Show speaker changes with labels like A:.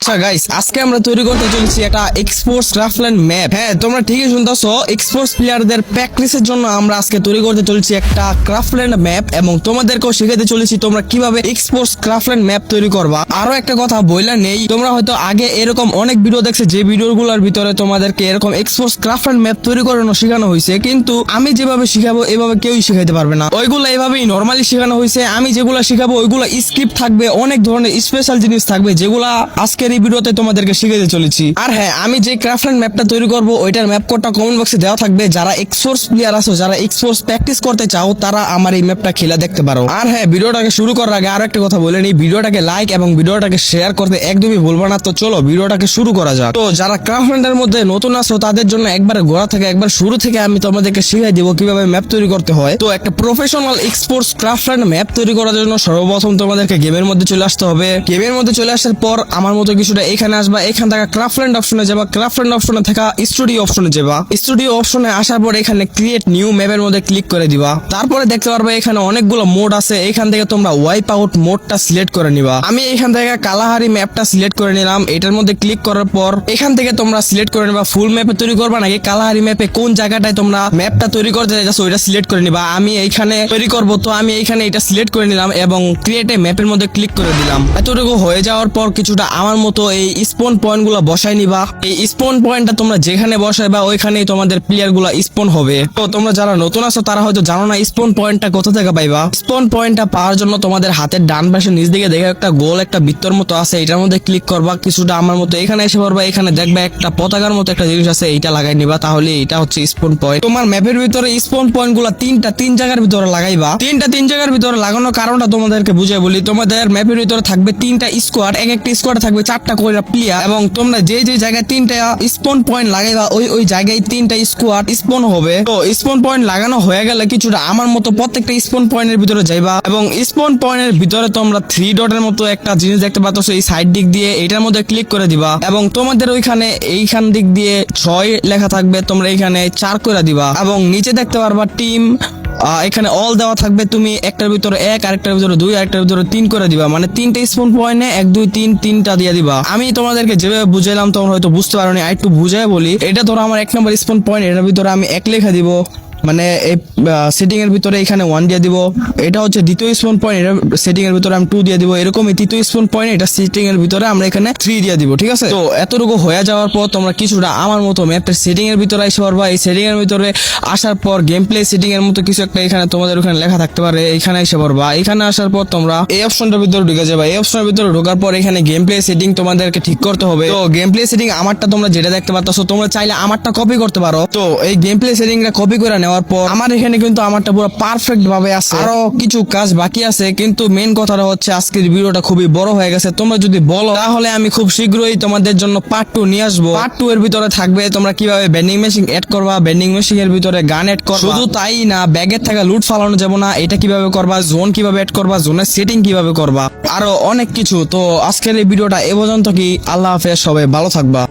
A: আচ্ছা গাইস, আজকে আমরা তৈরি করতে চলেছি একটা এক্সপোর্টস ক্রাফটল্যান্ড ম্যাপ। হ্যাঁ, তোমরা ঠিকই শুনতেছো, এক্সপোর্টস প্লেয়ারদের প্র্যাকটিসের জন্য আমরা আজকে তৈরি করতে চলেছি একটা ক্রাফটল্যান্ড ম্যাপ এবং তোমাদেরকেও শিখাতে চলেছি তোমরা কিভাবে এক্সপোর্টস ক্রাফটল্যান্ড ম্যাপ তৈরি করবা। আরো একটা কথা বইলা নেই, তোমরা হয়তো আগে এরকম অনেক ভিডিও দেখছো যে ভিডিওগুলোর ভিতরে তোমাদেরকে এরকম এক্সপোর্টস ক্রাফটল্যান্ড ম্যাপ তৈরি করানো শেখানো হয়েছে, কিন্তু আমি যেভাবে শিখাবো এভাবে কেউই শিখাইতে পারবে না। ওইগুলো এভাবেই নরমালি শেখানো হয়েছে। আমি যেগুলো শিখাবো ওইগুলো স্ক্রিপ্ট থাকবে, অনেক ধরনের স্পেশাল জিনিস থাকবে যেগুলা আজকের এই ভিডিওতে তোমাদেরকে শিখাতে চলেছি। আর হ্যাঁ, আমি যে ক্রাফটল্যান্ড ম্যাপটা তৈরি করবো ওইটার ম্যাপ কোডটা কমেন্ট বক্সে দেওয়া থাকবে। যারা এক্সপোর্টস প্লেয়ার আছো, যারা এক্সপোর্টস প্র্যাকটিস করতে চাও, তারা আমার এই ম্যাপটা খেলে দেখতে পারো। আর হ্যাঁ, ভিডিওটাকে শুরু করার আগে আরো একটা কথা বলে নিই, ভিডিওটাকে লাইক এবং ভিডিওটাকে শেয়ার করতে একদমই ভুলবা না। তো চলো ভিডিওটাকে শুরু করা যাক। তো যারা ক্রাফটল্যান্ডের মধ্যে নতুন আছো তাদের জন্য একবার গোড়া থেকে একবার শুরু থেকে আমি তোমাদেরকে শিখাই দিব কিভাবে ম্যাপ তৈরি করতে হয়। তো একটা প্রফেশনাল এক্সপোর্টস ক্রাফটল্যান্ড ম্যাপ তৈরি করার জন্য সর্বপ্রথম তোমাদেরকে গেমের মধ্যে চলে আসতে হবে। গেমের মধ্যে চলে আসার পর আমার মতো কিছুটা এখানে আসবা, এখান থেকে ক্রাফটল্যান্ড অপশনে যাবা, ক্রাফটল্যান্ড অপশনে থাকা স্টুডিও অপশনে যাবা। স্টুডিও অপশনে আসার পর এখানে ক্রিয়েট নিউ ম্যাপের মধ্যে ক্লিক করে দিবা। তারপরে দেখতে পারবে এখানে অনেকগুলো মোড আছে, এখান থেকে তোমরা ওয়াইপ আউট মোডটা সিলেক্ট করে নিবা। আমি এখান থেকে কালাহারি ম্যাপটা সিলেক্ট করে নিলাম। এটার মধ্যে ক্লিক করার পর এখান থেকে তোমরা সিলেক্ট করে নিবা ফুল ম্যাপে তৈরি করবা নাকি কালাহারি ম্যাপে কোন জায়গাটায় তোমরা ম্যাপটা তৈরি করতে চাইছো ওইটা সিলেক্ট করে নিবা। আমি এইখানে তৈরি করবো, তো আমি এইখানে এটা সিলেক্ট করে নিলাম এবং ক্রিয়েট এ ম্যাপের মধ্যে ক্লিক করে দিলাম। এতটুকু হয়ে যাওয়ার পর কিছুটা আমার মতো এই স্পন পয়েন্ট গুলা বসাই নিবা। এই স্পন পয়েন্টটা তোমরা যেখানে বসাইবা ওইখানেই তোমাদের প্লেয়ার গুলা স্পন হবে। তো তোমরা যারা নতুন আছো তারা হয়তো জানো না স্পন পয়েন্টটা কোথা থেকে পাইবা। স্পন পয়েন্টটা পাওয়ার জন্য তোমাদের হাতের ডান পাশে নিচ দিকে দেখে একটা গোল একটা বৃত্তর মতো আছে, এটার মধ্যে ক্লিক করবা। কিছুটা আমার মতো এখানে এসে পড়বা, এখানে দেখবা একটা পতাকার মতো একটা জিনিস আছে, এইটা লাগাই নিবা। তাহলে এটা হচ্ছে স্পন পয়েন্ট। তোমার ম্যাপের ভিতরে স্পন পয়েন্ট গুলা তিন জায়গার ভিতরে লাগাইবা। তিন জায়গার ভিতরে লাগানোর কারণটা তোমাদেরকে বুঝিয়ে বলি। তোমাদের ম্যাপের ভিতরে থাকবে 3টা স্কোয়াড, এক একটা স্কোয়াডে থাকবে 4টা করে প্লেয়ার এবং তোমরা যে জায়গায় 3টা স্পন পয়েন্ট লাগাইবা ওই জায়গায় 3টা স্কোয়াড স্পন হবে। তো স্পন পয়েন্ট লাগানো হয়ে গেলে কিছুটা আমার মতো প্রত্যেকটা স্পন পয়েন্টের ভিতরে যাইবা এবং স্পন পয়েন্টের ভিতরে তোমরা 3 ডটের মতো একটা জিনিস দেখতে পাচ্ছ, এই সাইড দিক দিয়ে এটার মধ্যে ক্লিক করে দিবা এবং তোমাদের ওইখানে এইখান দিক দিয়ে 6 লেখা থাকবে, তোমরা এখানে 4 করে দিবা এবং নিচে দেখতে পারবা টিম, এখানে অল দেওয়া থাকবে। তুমি একটার ভিতরে 1, আরেকটার ভিতরে 2, আরেকটার ভিতরে 3 করে দিবা, মানে 3টা স্পন পয়েন্টে 1 2 3 3টা দিয়ে দিবা। আমি তোমাদেরকে যেভাবে বুঝাইলাম তোমরা হয়তো বুঝতে পারোনি, আরেকটু বুঝাই বলি। এটা ধরো আমার 1 নম্বর স্পন পয়েন্ট, এটার ভিতরে আমি 1 লেখা দিব, মানে এই সেটিং এর ভিতরে এখানে 1 দিয়ে দিব। এটা হচ্ছে দ্বিতীয় স্পন পয়েন্ট, এটা সেটিং এর ভিতরে আমি 2 দিয়ে দিব। এরকমই তৃতীয় স্পন পয়েন্ট, এটা সেটিং এর ভিতরে আমরা এখানে 3 দিয়ে দিব। ঠিক আছে, তো এতটুকু হয়ে যাওয়ার পর তোমরা কিছুটা আমার মতো ম্যাপের সেটিং এর ভিতরে এসে পারবা। এই সেটিং এর ভিতরে আসার পর গেম প্লে সেটিং এর মতো কিছু একটা এখানে তোমাদের ওখানে লেখা থাকতে পারে, এখানে এসে পারবা। এখানে আসার পর তোমরা এই অপশনটার ভিতরে ঢুকে যাবে। এই অপশনের ভিতরে ঢোকার পর এখানে গেম প্লে সেটিং তোমাদেরকে ঠিক করতে হবে। তো গেম প্লে সেটিং আমারটা তোমরা যেটা দেখতে পাচ্ছ, তোমরা চাইলে আমারটা কপি করতে পারো। তো এই গেম প্লে সেটিংটা কপি করে নেওয়ার পর আমার এখানে কিন্তু আমারটা পুরো পারফেক্ট ভাবে আছে। আরো কিছু কাজ বাকি আছে, কিন্তু মেন কথাটা হচ্ছে আজকের ভিডিওটা খুবই বড় হয়ে গেছে। তোমরা যদি বলো তাহলে আমি খুব শীঘ্রই তোমাদের জন্য পার্ট 2 নিয়ে আসবো। পার্ট 2 এর ভিতরে থাকবে তোমরা কিভাবে বেন্ডিং মেশিন এড করবা, বেন্ডিং মেশিন এর ভিতরে গান এড করবা। শুধু তাই না, ব্যাগের থেকে লুট ফালানো যাবে না, এটা কিভাবে করবা, জোন কিভাবে এড করবা, জোনের সেটিং কিভাবে করবা, আরো অনেক কিছু। তো আজকের এই ভিডিওটা এ পর্যন্ত কি। আল্লাহ হাফেজ, সবাই ভালো থাকবা।